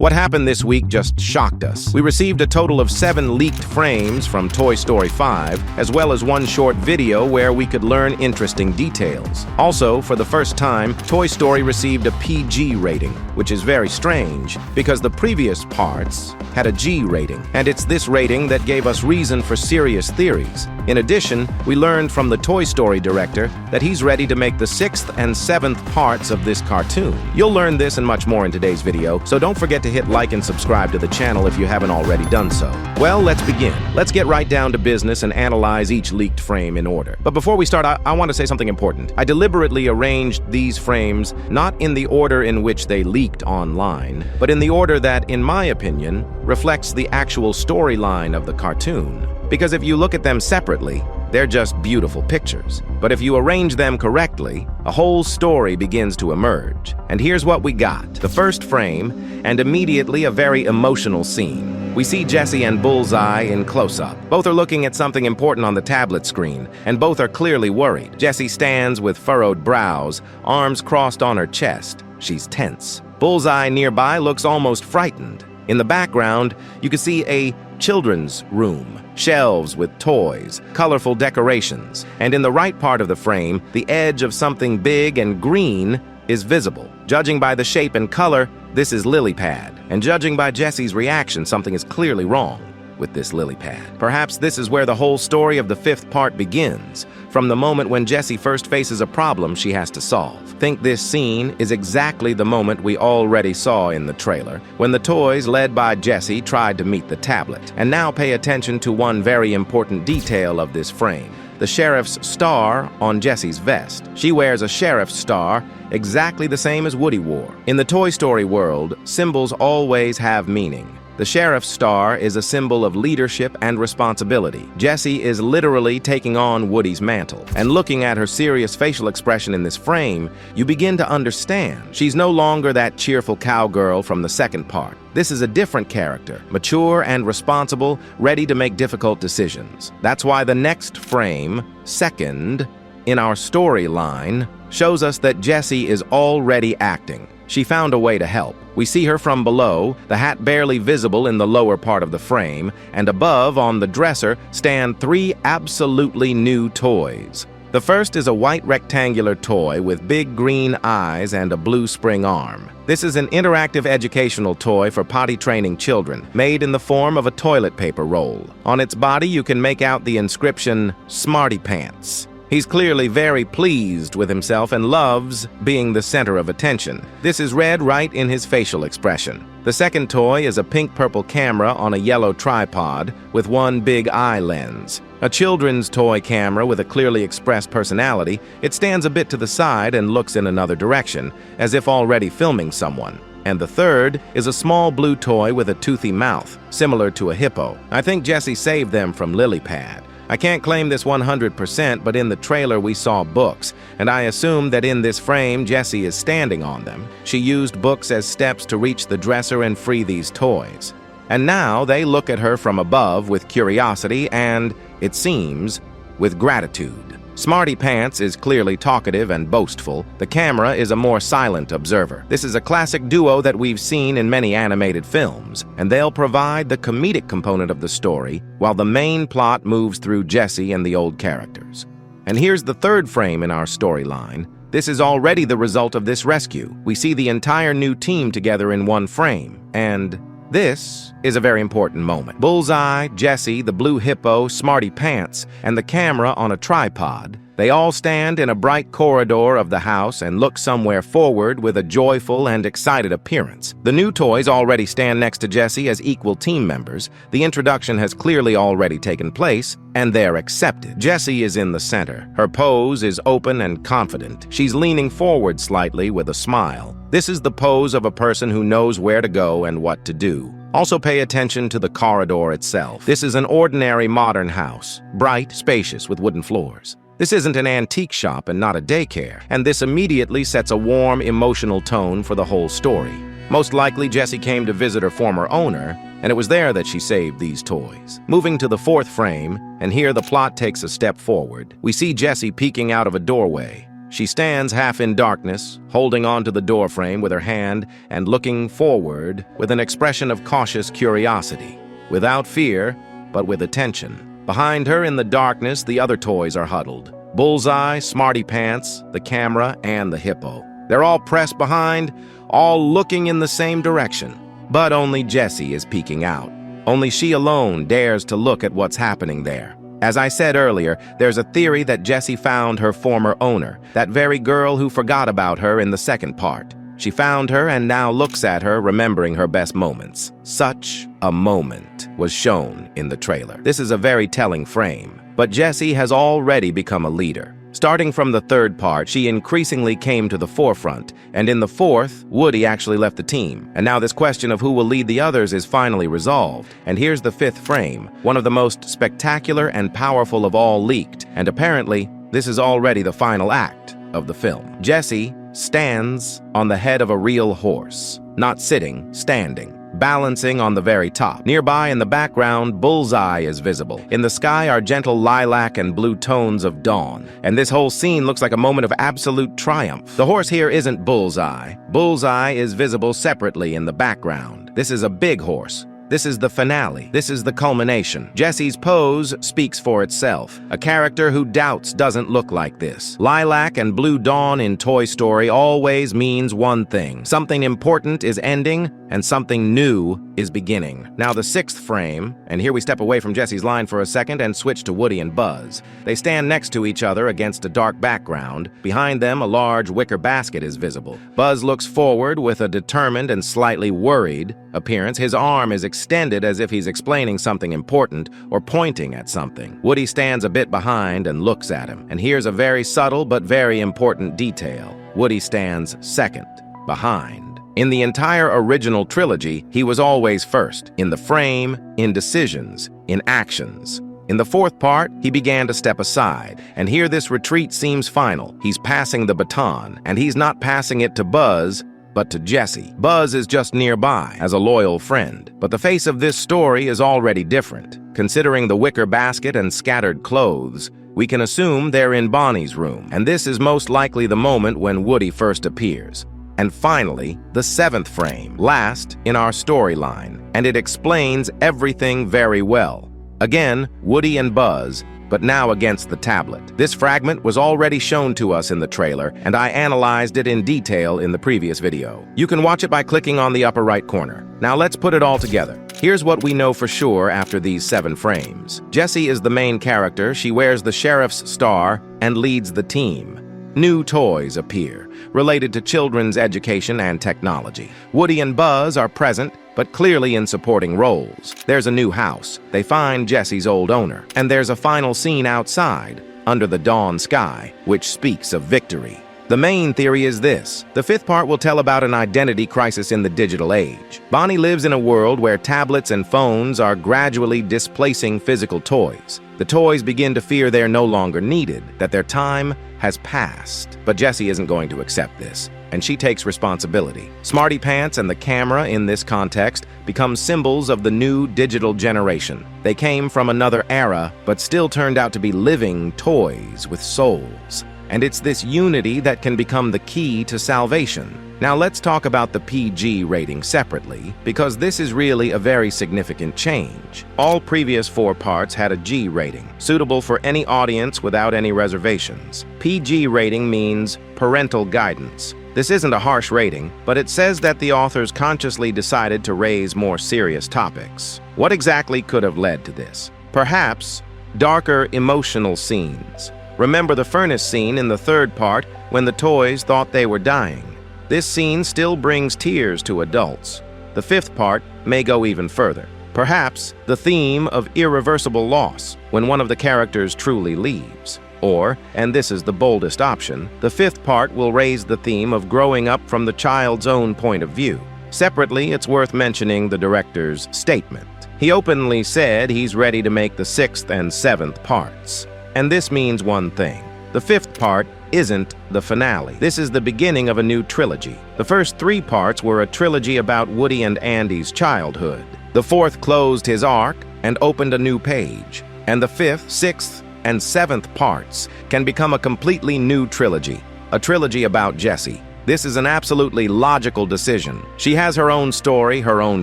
What happened this week just shocked us. We received a total of 7 leaked frames from Toy Story 5, as well as one short video where we could learn interesting details. Also, for the first time, Toy Story received a PG rating, which is very strange, because the previous parts had a G rating, and it's this rating that gave us reason for serious theories. In addition, we learned from the Toy Story director that he's ready to make the 6th and 7th parts of this cartoon. You'll learn this and much more in today's video, so don't forget to hit like and subscribe to the channel if you haven't already done so. Well, let's begin. Let's get right down to business and analyze each leaked frame in order. But before we start, I want to say something important. I deliberately arranged these frames not in the order in which they leaked online, but in the order that, in my opinion, reflects the actual storyline of the cartoon. Because if you look at them separately, they're just beautiful pictures. But if you arrange them correctly, a whole story begins to emerge. And here's what we got. The first frame, and immediately a very emotional scene. We see Jessie and Bullseye in close-up. Both are looking at something important on the tablet screen, and both are clearly worried. Jessie stands with furrowed brows, arms crossed on her chest. She's tense. Bullseye nearby looks almost frightened. In the background, you can see a children's room, shelves with toys, colorful decorations, and in the right part of the frame, the edge of something big and green is visible. Judging by the shape and color, this is lily pad, and judging by Jessie's reaction, something is clearly wrong with this lily pad. Perhaps this is where the whole story of the 5th part begins, from the moment when Jessie first faces a problem she has to solve. Think this scene is exactly the moment we already saw in the trailer, when the toys led by Jessie tried to meet the tablet. And now pay attention to one very important detail of this frame. The sheriff's star on Jessie's vest. She wears a sheriff's star exactly the same as Woody wore. In the Toy Story world, symbols always have meaning. The sheriff's star is a symbol of leadership and responsibility. Jessie is literally taking on Woody's mantle. And looking at her serious facial expression in this frame, you begin to understand. She's no longer that cheerful cowgirl from the 2nd part. This is a different character, mature and responsible, ready to make difficult decisions. That's why the next frame, 2nd, in our storyline, shows us that Jessie is already acting. She found a way to help. We see her from below, the hat barely visible in the lower part of the frame, and above, on the dresser, stand 3 absolutely new toys. The first is a white rectangular toy with big green eyes and a blue spring arm. This is an interactive educational toy for potty training children, made in the form of a toilet paper roll. On its body, you can make out the inscription, "Smarty Pants." He's clearly very pleased with himself and loves being the center of attention. This is read right in his facial expression. The second toy is a pink-purple camera on a yellow tripod with one big eye lens. A children's toy camera with a clearly expressed personality, it stands a bit to the side and looks in another direction, as if already filming someone. And the third is a small blue toy with a toothy mouth, similar to a hippo. I think Jessie saved them from lily pad. I can't claim this 100%, but in the trailer we saw books, and I assume that in this frame Jessie is standing on them. She used books as steps to reach the dresser and free these toys. And now they look at her from above with curiosity and, it seems, with gratitude. Smarty Pants is clearly talkative and boastful. The camera is a more silent observer. This is a classic duo that we've seen in many animated films, and they'll provide the comedic component of the story while the main plot moves through Jessie and the old characters. And here's the third frame in our storyline. This is already the result of this rescue. We see the entire new team together in one frame, and this is a very important moment. Bullseye, Jessie, the blue hippo, Smarty Pants, and the camera on a tripod. They all stand in a bright corridor of the house and look somewhere forward with a joyful and excited appearance. The new toys already stand next to Jessie as equal team members. The introduction has clearly already taken place, and they're accepted. Jessie is in the center. Her pose is open and confident. She's leaning forward slightly with a smile. This is the pose of a person who knows where to go and what to do. Also pay attention to the corridor itself. This is an ordinary modern house, bright, spacious, with wooden floors. This isn't an antique shop and not a daycare, and this immediately sets a warm, emotional tone for the whole story. Most likely, Jessie came to visit her former owner, and it was there that she saved these toys. Moving to the 4th frame, and here the plot takes a step forward. We see Jessie peeking out of a doorway. She stands half in darkness, holding onto the doorframe with her hand and looking forward with an expression of cautious curiosity, without fear, but with attention. Behind her in the darkness, the other toys are huddled. Bullseye, Smarty Pants, the camera, and the hippo. They're all pressed behind, all looking in the same direction. But only Jessie is peeking out. Only she alone dares to look at what's happening there. As I said earlier, there's a theory that Jessie found her former owner, that very girl who forgot about her in the second part. She found her and now looks at her, remembering her best moments. Such a moment was shown in the trailer. This is a very telling frame, but Jessie has already become a leader. Starting from the third part, she increasingly came to the forefront, and in the fourth, Woody actually left the team. And now this question of who will lead the others is finally resolved. And here's the fifth frame, one of the most spectacular and powerful of all leaked, and apparently, this is already the final act of the film. Jessie stands on the head of a real horse, not sitting, standing, balancing on the very top. Nearby in the background, Bullseye is visible. In the sky are gentle lilac and blue tones of dawn, and this whole scene looks like a moment of absolute triumph. The horse here isn't Bullseye. Bullseye is visible separately in the background. This is a big horse. This is the finale. This is the culmination. Jessie's pose speaks for itself. A character who doubts doesn't look like this. Lilac and blue dawn in Toy Story always means one thing. Something important is ending and something new is beginning. Now the sixth frame, and here we step away from Jessie's line for a second and switch to Woody and Buzz. They stand next to each other against a dark background. Behind them, a large wicker basket is visible. Buzz looks forward with a determined and slightly worried appearance. His arm is extended as if he's explaining something important or pointing at something. Woody stands a bit behind and looks at him. And here's a very subtle but very important detail. Woody stands second, behind. In the entire original trilogy, he was always first, in the frame, in decisions, in actions. In the fourth part, he began to step aside, and here this retreat seems final. He's passing the baton, and he's not passing it to Buzz, but to Jessie. Buzz is just nearby, as a loyal friend. But the face of this story is already different. Considering the wicker basket and scattered clothes, we can assume they're in Bonnie's room, and this is most likely the moment when Woody first appears. And finally, the seventh frame, last in our storyline, and it explains everything very well. Again, Woody and Buzz, but now against the tablet. This fragment was already shown to us in the trailer, and I analyzed it in detail in the previous video. You can watch it by clicking on the upper right corner. Now let's put it all together. Here's what we know for sure after these 7 frames. Jessie is the main character, she wears the sheriff's star, and leads the team. New toys appear, related to children's education and technology. Woody and Buzz are present, but clearly in supporting roles. There's a new house. They find Jessie's old owner. And there's a final scene outside, under the dawn sky, which speaks of victory. The main theory is this. The fifth part will tell about an identity crisis in the digital age. Bonnie lives in a world where tablets and phones are gradually displacing physical toys. The toys begin to fear they're no longer needed, that their time has passed. But Jessie isn't going to accept this, and she takes responsibility. Smarty Pants and the camera in this context become symbols of the new digital generation. They came from another era, but still turned out to be living toys with souls. And it's this unity that can become the key to salvation. Now let's talk about the PG rating separately, because this is really a very significant change. All previous 4 parts had a G rating, suitable for any audience without any reservations. PG rating means parental guidance. This isn't a harsh rating, but it says that the authors consciously decided to raise more serious topics. What exactly could have led to this? Perhaps darker emotional scenes. Remember the furnace scene in the 3rd part when the toys thought they were dying. This scene still brings tears to adults. The 5th part may go even further. Perhaps the theme of irreversible loss when one of the characters truly leaves. Or, and this is the boldest option, the 5th part will raise the theme of growing up from the child's own point of view. Separately, it's worth mentioning the director's statement. He openly said he's ready to make the 6th and 7th parts. And this means one thing. The 5th part isn't the finale. This is the beginning of a new trilogy. The first 3 parts were a trilogy about Woody and Andy's childhood. The 4th closed his arc and opened a new page. And the 5th, 6th, and 7th parts can become a completely new trilogy. a trilogy about Jessie. This is an absolutely logical decision. She has her own story, her own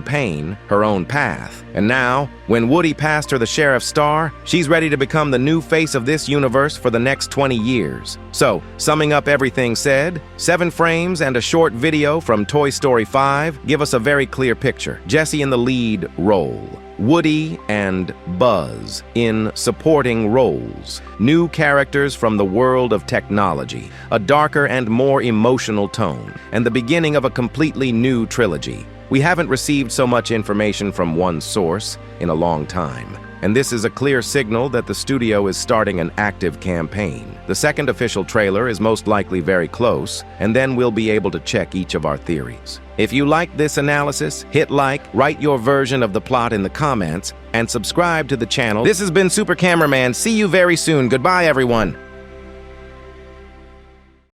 pain, her own path. And now, when Woody passed her the sheriff's star, she's ready to become the new face of this universe for the next 20 years. So, summing up everything said, 7 frames and a short video from Toy Story 5 give us a very clear picture. Jessie in the lead role, Woody and Buzz in supporting roles, new characters from the world of technology, a darker and more emotional tone, and the beginning of a completely new trilogy. We haven't received so much information from one source in a long time, and this is a clear signal that the studio is starting an active campaign. The second official trailer is most likely very close, and then we'll be able to check each of our theories. If you like this analysis, hit like, write your version of the plot in the comments, and subscribe to the channel. This has been Super Cameraman. See you very soon. Goodbye, everyone.